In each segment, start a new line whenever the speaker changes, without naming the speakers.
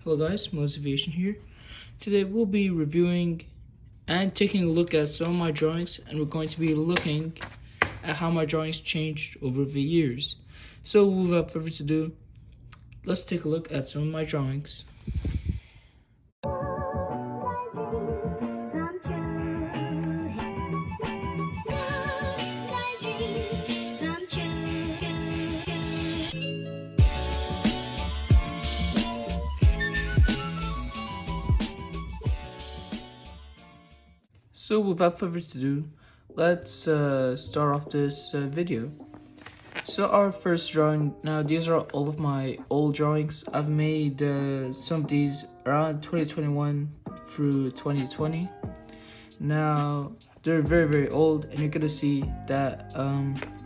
Hello guys, Motivation here. Today we'll be reviewing and taking a look at some of my drawings, and we're going to be looking at how my drawings changed over the years. So without further ado, let's take a look at some of my drawings. So without further ado, let's start off this video. So our first drawing, now these are all of my old drawings. I've made some of these around 2021 through 2020. Now they're very old, and you're gonna see that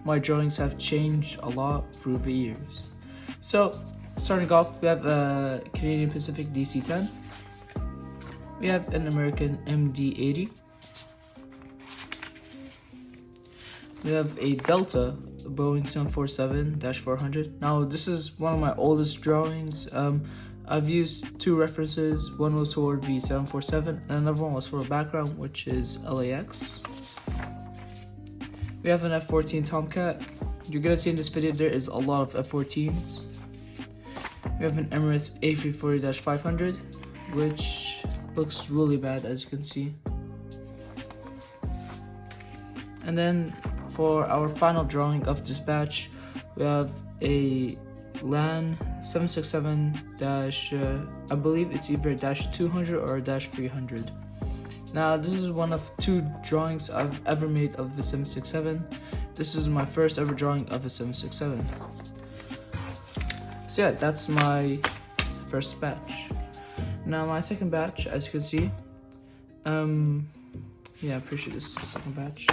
my drawings have changed a lot through the years. So starting off, we have a Canadian Pacific DC-10. We have an American MD-80. We have a Delta Boeing 747-400. Now this is one of my oldest drawings. I've used two references. One was for the 747 and another one was for a background, which is LAX. We have an F-14 Tomcat. You're gonna see in this video there is a lot of F-14s. We have an Emirates A340-500, which looks really bad, as you can see. And then for our final drawing of this batch, we have a LAN 767- I believe it's either a -200 or a -300. Now this is one of two drawings I've ever made of the 767. This is my first ever drawing of a 767. So yeah, that's my first batch. Now my second batch, as you can see, yeah, I'm pretty sure this is the second batch.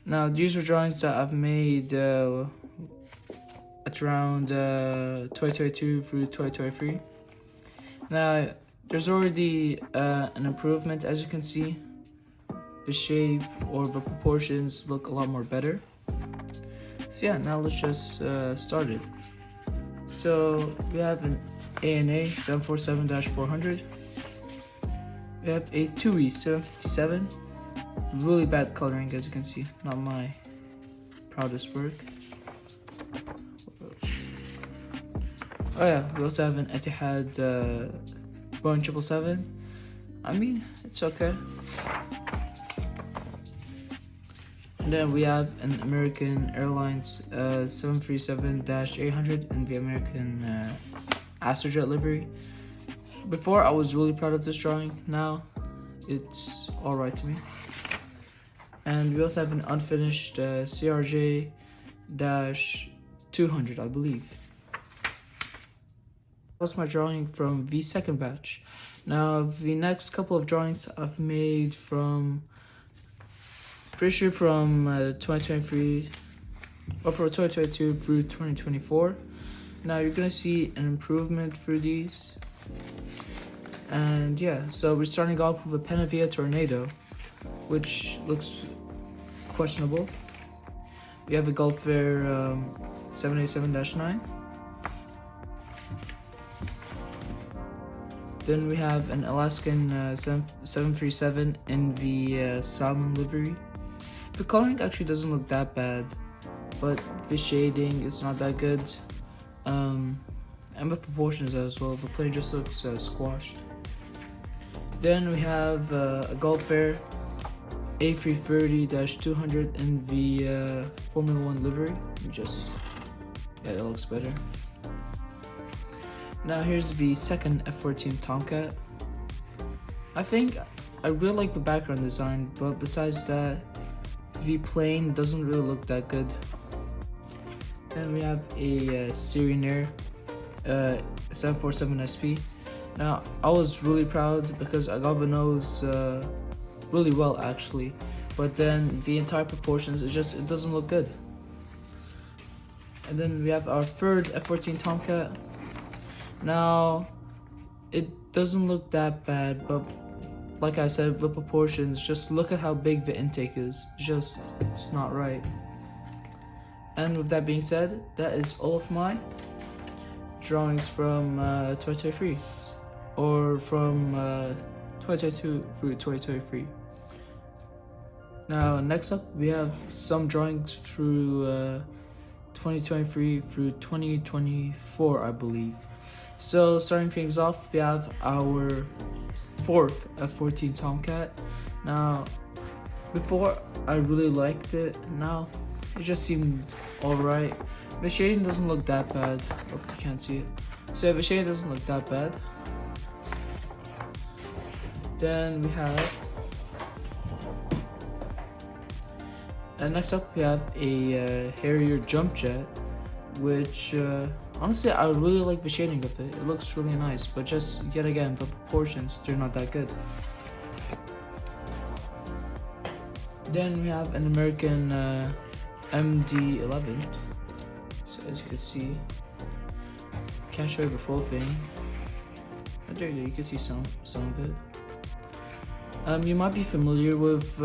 Now these are drawings that I've made at around 2022 through 2023. Now there's already an improvement, as you can see. The shape or the proportions look a lot more better. So yeah, now let's just start it. So we have an ANA 747-400. We have a TUI 757. Really bad coloring, as you can see. Not my proudest work. Oh yeah, we also have an Etihad Boeing 777. I mean, it's okay. And then we have an American Airlines 737-800 in the American Astrojet livery. Before, I was really proud of this drawing. Now, it's alright to me. And we also have an unfinished CRJ-200, I believe. That's my drawing from the second batch. Now, the next couple of drawings I've made from, pretty sure from 2023, or from 2022 through 2024. Now, you're gonna see an improvement through these. And yeah, so we're starting off with a Panavia Tornado, which looks questionable. We have a Gulf Air 787-9. Then we have an Alaskan 737 in the salmon livery. The coloring actually doesn't look that bad, but the shading is not that good. And the proportions as well. The plane just looks squashed. Then we have a Gulf Air A330-200 in the Formula 1 livery. Just, yeah, that looks better. Now here's the second F-14 Tomcat. I think I really like the background design, but besides that, the plane doesn't really look that good. Then we have a Syrian Air 747 SP. Now I was really proud because I got the nose really well actually, but then the entire proportions, it doesn't look good. And then we have our third F-14 Tomcat. Now it doesn't look that bad, but like I said, the proportions, just look at how big the intake is. It's not right. And with that being said, that is all of my drawings from 2023 or from 2022 through 2023. Now next up we have some drawings through 2023 through 2024, I believe. So starting things off, we have our fourth F-14 Tomcat. Now before I really liked it, now it just seemed alright. The shading doesn't look that bad. Oh, you can't see it. So the shading doesn't look that bad. Then we have, and next up we have a Harrier jump jet, which honestly I really like the shading of it. It looks really nice, but just yet again the proportions, they're not that good. Then we have an American MD-80. So as you can see, can't show you the full thing. Oh, there you can see some of it. You might be familiar with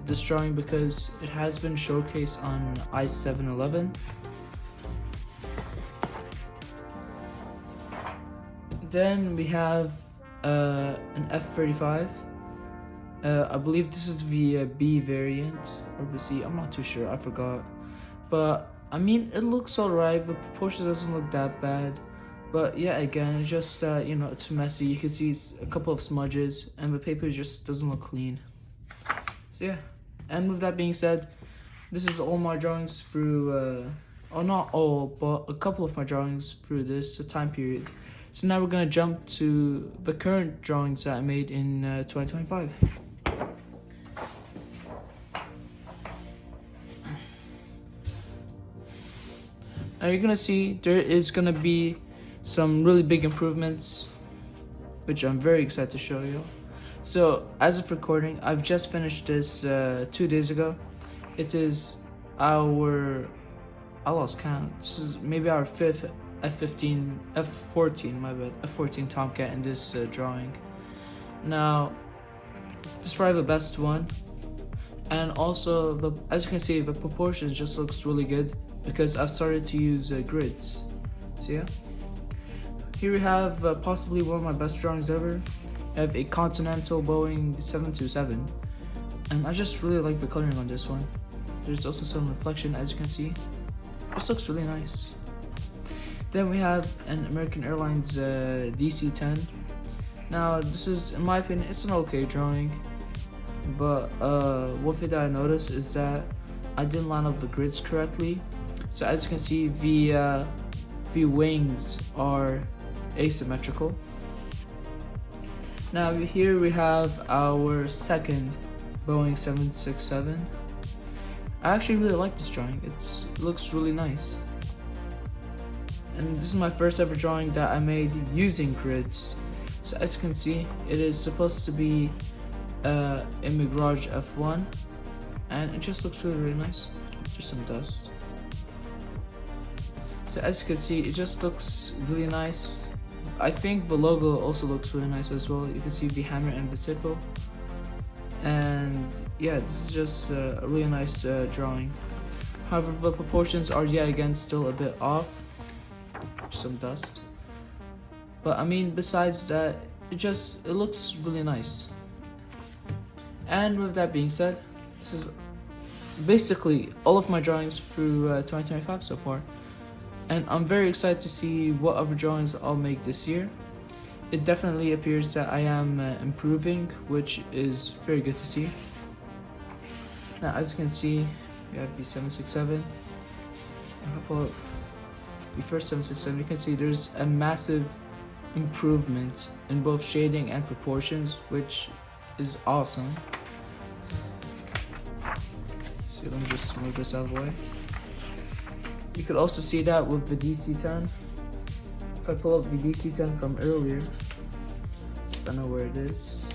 this drawing because it has been showcased on I-711. Then we have an F-35. I believe this is the B variant or the C, I'm not too sure, I forgot. But I mean, it looks alright, the proportion doesn't look that bad. But yeah, again, it's just, you know, it's messy. You can see a couple of smudges and the paper just doesn't look clean. So yeah, and with that being said, this is all my drawings through, or not all, but a couple of my drawings through this time period. So now we're gonna jump to the current drawings that I made in 2025. Now you're gonna see there is gonna be some really big improvements, which I'm very excited to show you. So as of recording, I've just finished this 2 days ago. It is our, I lost count, this is maybe our fifth F-14, my bad, F-14 Tomcat in this drawing. Now, this is probably the best one. And also, as you can see, the proportions just looks really good because I've started to use grids. So yeah. Here we have possibly one of my best drawings ever. I have a Continental Boeing 727. And I just really like the coloring on this one. There's also some reflection, as you can see. This looks really nice. Then we have an American Airlines DC-10. Now this is, in my opinion, it's an okay drawing, but one thing that I noticed is that I didn't line up the grids correctly. So as you can see, the wings are asymmetrical. Now here we have our second Boeing 767. I actually really like this drawing. It looks really nice. And this is my first ever drawing that I made using grids. So as you can see, it is supposed to be a Mirage F1, and it just looks really nice. Just some dust. So as you can see, it just looks really nice. I think the logo also looks really nice as well. You can see the hammer and the sickle. And yeah, this is just a really nice drawing. However, the proportions are yet again still a bit off. Some dust, but I mean, besides that, it looks really nice. And with that being said, this is basically all of my drawings through 2025 so far, and I'm very excited to see what other drawings I'll make this year. It definitely appears that I am improving, which is very good to see. Now as you can see, we have the 767. I'll pull up the first 767. You can see there's a massive improvement in both shading and proportions, which is awesome. So let me just move this out of the way. You could also see that with the DC-10. If I pull up the DC-10 from earlier, I don't know where it is.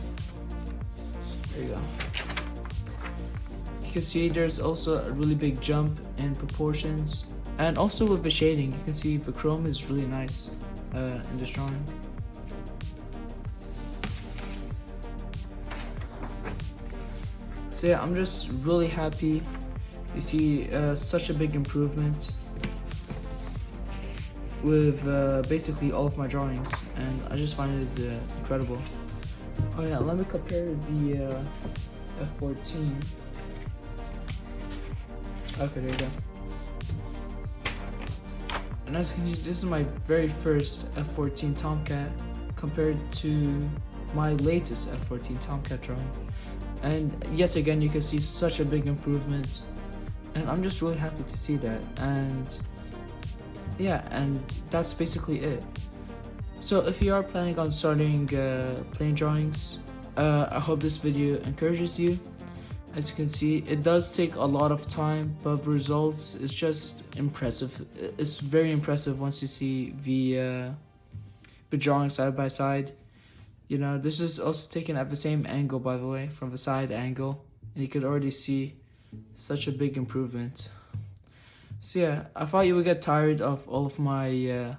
There you go. You can see there's also a really big jump in proportions. And also with the shading, you can see the chrome is really nice in this drawing. So yeah, I'm just really happy to see such a big improvement. with basically all of my drawings, and I just find it incredible. Oh yeah, let me compare the F-14. Okay, there you go. And as you can see, this is my very first F-14 Tomcat compared to my latest F-14 Tomcat drawing. And yet again, you can see such a big improvement. And I'm just really happy to see that. And yeah, and that's basically it. So if you are planning on starting plane drawings, I hope this video encourages you. As you can see, it does take a lot of time, but the results is just impressive. It's very impressive once you see the drawing side by side. You know, this is also taken at the same angle, by the way, from the side angle, and you could already see such a big improvement. So yeah, I thought you would get tired of all of my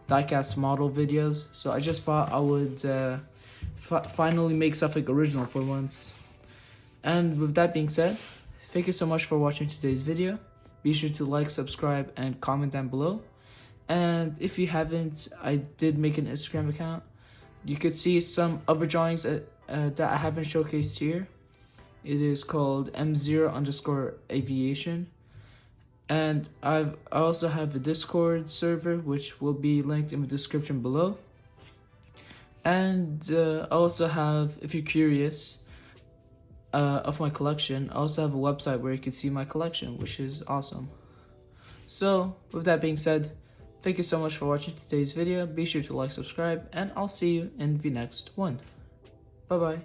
diecast model videos, so I just thought I would finally make something original for once. And with that being said, thank you so much for watching today's video. Be sure to like, subscribe, and comment down below. And if you haven't, I did make an Instagram account. You could see some other drawings that I haven't showcased here. It is called M0_aviation. And I also have a Discord server, which will be linked in the description below. And I also have, if you're curious, of my collection, I also have a website where you can see my collection, which is awesome. So with that being said, thank you so much for watching today's video. Be sure to like, subscribe, and I'll see you in the next one. Bye bye.